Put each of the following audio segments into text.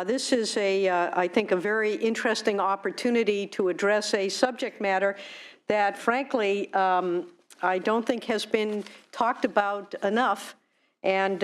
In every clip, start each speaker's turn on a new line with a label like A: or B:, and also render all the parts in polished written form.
A: This is I think, a very interesting opportunity to address a subject matter that, frankly, I don't think has been talked about enough, and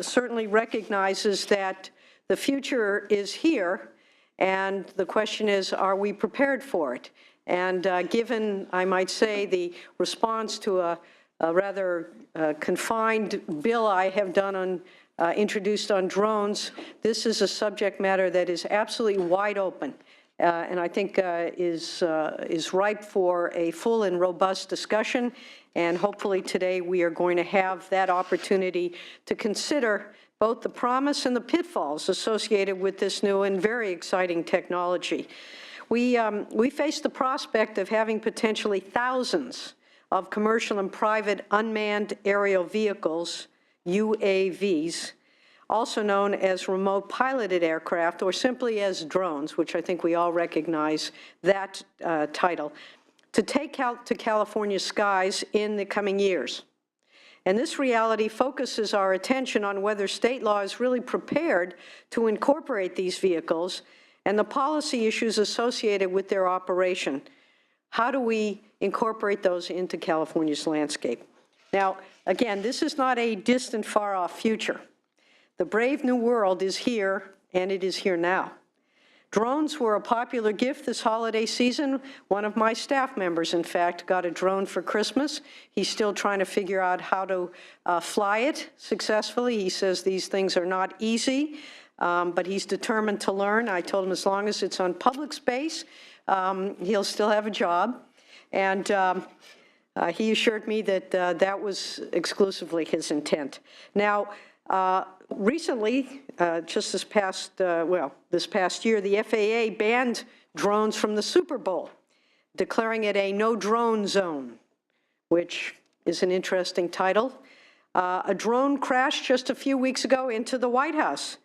A: certainly recognizes that the future is here, and the question is, are we prepared for it? And given, I might say, the response to a rather confined bill I have done on introduced on drones, this is a subject matter that is absolutely wide open, and I think is ripe for a full and robust discussion. And hopefully today we are going to have that opportunity to consider both the promise and the pitfalls associated with this new and very exciting technology. We face the prospect of having potentially thousands of commercial and private unmanned aerial vehicles, UAVs, also known as remote piloted aircraft, or simply as drones, which I think we all recognize that title, to take out to California skies in the coming years. And this reality focuses our attention on whether state law is really prepared to incorporate these vehicles and the policy issues associated with their operation. How do we incorporate those into California's landscape? Now, again, this is not a distant, far-off future. The brave new world is here, and it is here now. Drones were a popular gift this holiday season. One of my staff members, in fact, got a drone for Christmas. He's still trying to figure out how to fly it successfully. He says these things are not easy, but he's determined to learn. I told him as long as it's on public space, he'll still have a job. And he assured me that that was exclusively his intent. Now, recently, just this past year, the FAA banned drones from the Super Bowl, declaring it a no-drone zone, which is an interesting title. A drone crashed just a few weeks ago into the White House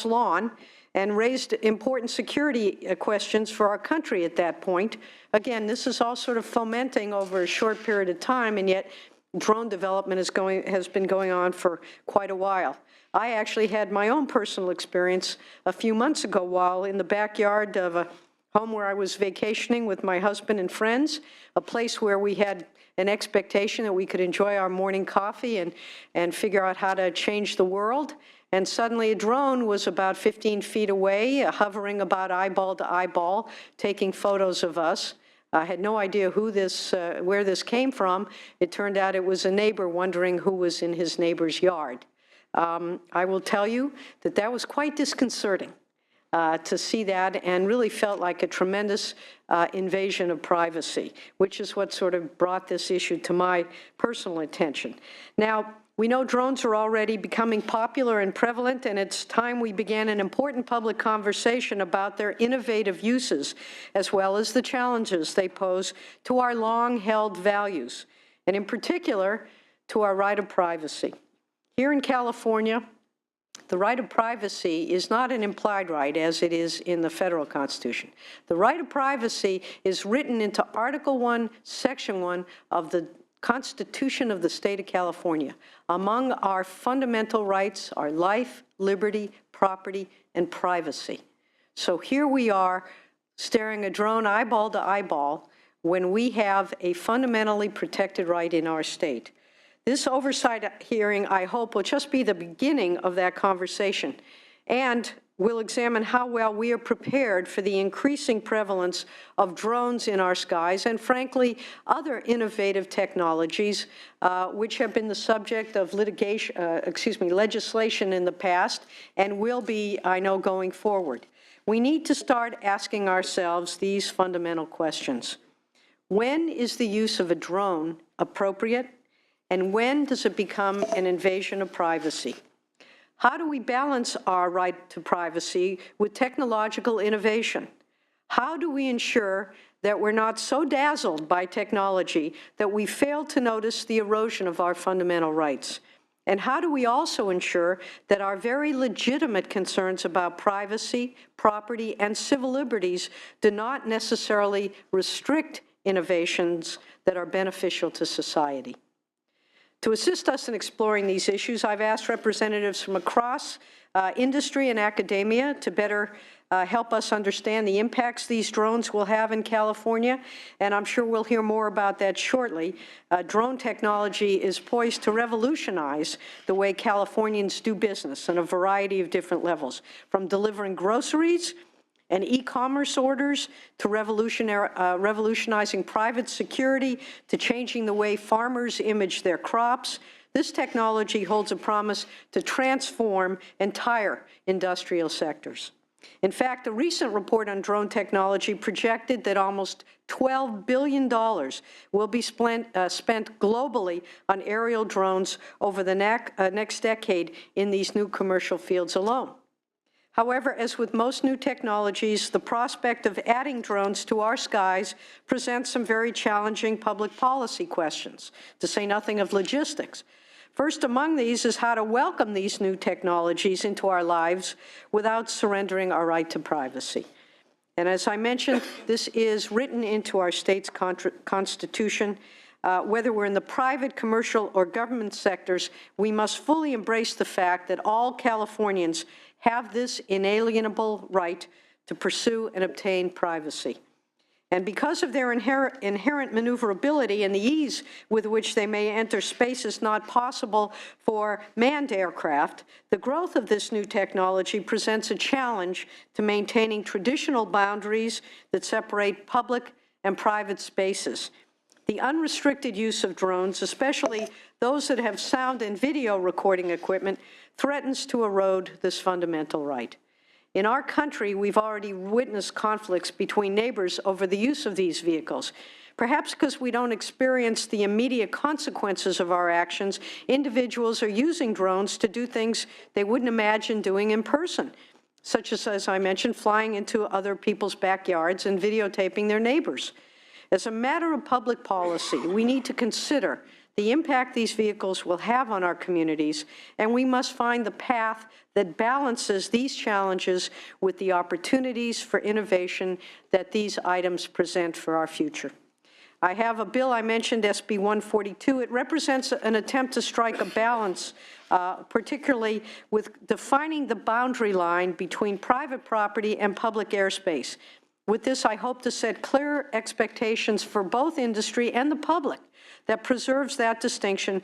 A: lawn, and raised important security questions for our country at that point. Again, this is all sort of fomenting over a short period of time, and yet drone development has been going on for quite a while. I actually had my own personal experience a few months ago while in the backyard of a home where I was vacationing with my husband and friends, a place where we had an expectation that we could enjoy our morning coffee and figure out how to change the world. And suddenly a drone was about 15 feet away, hovering about eyeball to eyeball, taking photos of us. I had no idea where this came from. It turned out it was a neighbor wondering who was in his neighbor's yard. I will tell you that that was quite disconcerting to see that, and really felt like a tremendous invasion of privacy, which is what sort of brought this issue to my personal attention. Now, we know drones are already becoming popular and prevalent, and it's time we began an important public conversation about their innovative uses, as well as the challenges they pose to our long-held values, and in particular, to our right of privacy. Here in California, the right of privacy is not an implied right, as it is in the federal Constitution. The right of privacy is written into Article 1, Section 1 of the Constitution of the State of California. Among our fundamental rights are life, liberty, property, and privacy. So here we are staring a drone eyeball to eyeball when we have a fundamentally protected right in our state. This oversight hearing, I hope, will just be the beginning of that conversation, and we'll examine how well we are prepared for the increasing prevalence of drones in our skies and, frankly, other innovative technologies which have been the subject of legislation in the past and will be, I know, going forward. We need to start asking ourselves these fundamental questions. When is the use of a drone appropriate, and when does it become an invasion of privacy? How do we balance our right to privacy with technological innovation? How do we ensure that we're not so dazzled by technology that we fail to notice the erosion of our fundamental rights? And how do we also ensure that our very legitimate concerns about privacy, property, and civil liberties do not necessarily restrict innovations that are beneficial to society? To assist us in exploring these issues, I've asked representatives from across industry and academia to better help us understand the impacts these drones will have in California, and I'm sure we'll hear more about that shortly. Drone technology is poised to revolutionize the way Californians do business on a variety of different levels, from delivering groceries and e-commerce orders to revolutionizing private security, to changing the way farmers image their crops. This technology holds a promise to transform entire industrial sectors. In fact, a recent report on drone technology projected that almost $12 billion will be spent globally on aerial drones over the next decade in these new commercial fields alone. However, as with most new technologies, the prospect of adding drones to our skies presents some very challenging public policy questions, to say nothing of logistics. First among these is how to welcome these new technologies into our lives without surrendering our right to privacy. And as I mentioned, this is written into our state's constitution. Whether we're in the private, commercial, or government sectors, we must fully embrace the fact that all Californians have this inalienable right to pursue and obtain privacy. And because of their inherent maneuverability and the ease with which they may enter spaces not possible for manned aircraft, the growth of this new technology presents a challenge to maintaining traditional boundaries that separate public and private spaces. The unrestricted use of drones, especially those that have sound and video recording equipment, threatens to erode this fundamental right. In our country, we've already witnessed conflicts between neighbors over the use of these vehicles. Perhaps because we don't experience the immediate consequences of our actions, individuals are using drones to do things they wouldn't imagine doing in person, such as I mentioned, flying into other people's backyards and videotaping their neighbors. As a matter of public policy, we need to consider the impact these vehicles will have on our communities, and we must find the path that balances these challenges with the opportunities for innovation that these items present for our future. I have a bill I mentioned, SB 142. It represents an attempt to strike a balance, particularly with defining the boundary line between private property and public airspace. With this, I hope to set clear expectations for both industry and the public that preserves that distinction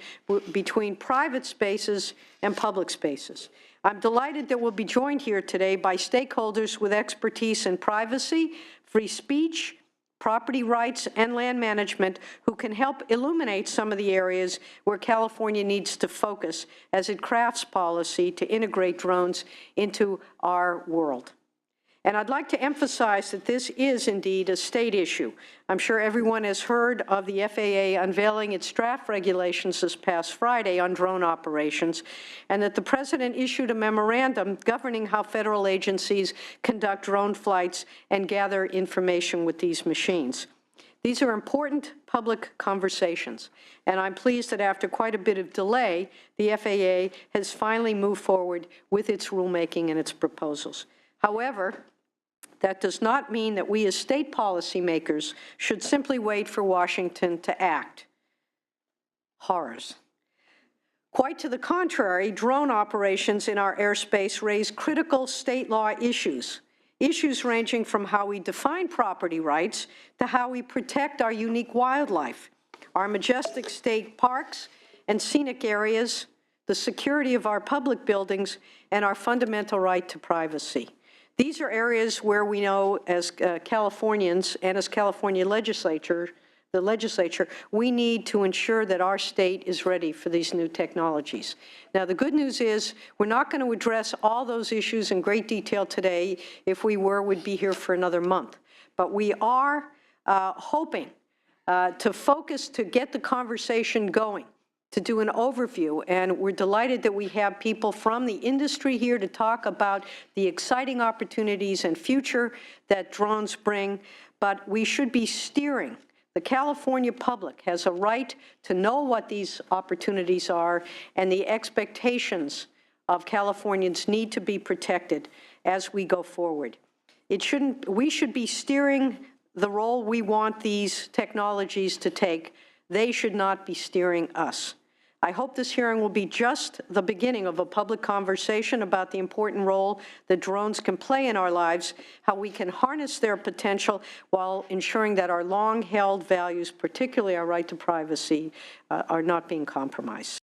A: between private spaces and public spaces. I'm delighted that we'll be joined here today by stakeholders with expertise in privacy, free speech, property rights, and land management who can help illuminate some of the areas where California needs to focus as it crafts policy to integrate drones into our world. And I'd like to emphasize that this is indeed a state issue. I'm sure everyone has heard of the FAA unveiling its draft regulations this past Friday on drone operations, and that the President issued a memorandum governing how federal agencies conduct drone flights and gather information with these machines. These are important public conversations, and I'm pleased that after quite a bit of delay, the FAA has finally moved forward with its rulemaking and its proposals. However, that does not mean that we as state policymakers should simply wait for Washington to act. Horrors. Quite to the contrary, drone operations in our airspace raise critical state law issues ranging from how we define property rights to how we protect our unique wildlife, our majestic state parks and scenic areas, the security of our public buildings, and our fundamental right to privacy. These are areas where we know as Californians and as California legislature, we need to ensure that our state is ready for these new technologies. Now, the good news is we're not going to address all those issues in great detail today. If we were, we'd be here for another month. But we are hoping to focus to get the conversation going, to do an overview, and we're delighted that we have people from the industry here to talk about the exciting opportunities and future that drones bring, but we should be steering. The California public has a right to know what these opportunities are, and the expectations of Californians need to be protected as we go forward. We should be steering the role we want these technologies to take. They should not be steering us. I hope this hearing will be just the beginning of a public conversation about the important role that drones can play in our lives, how we can harness their potential while ensuring that our long-held values, particularly our right to privacy, are not being compromised.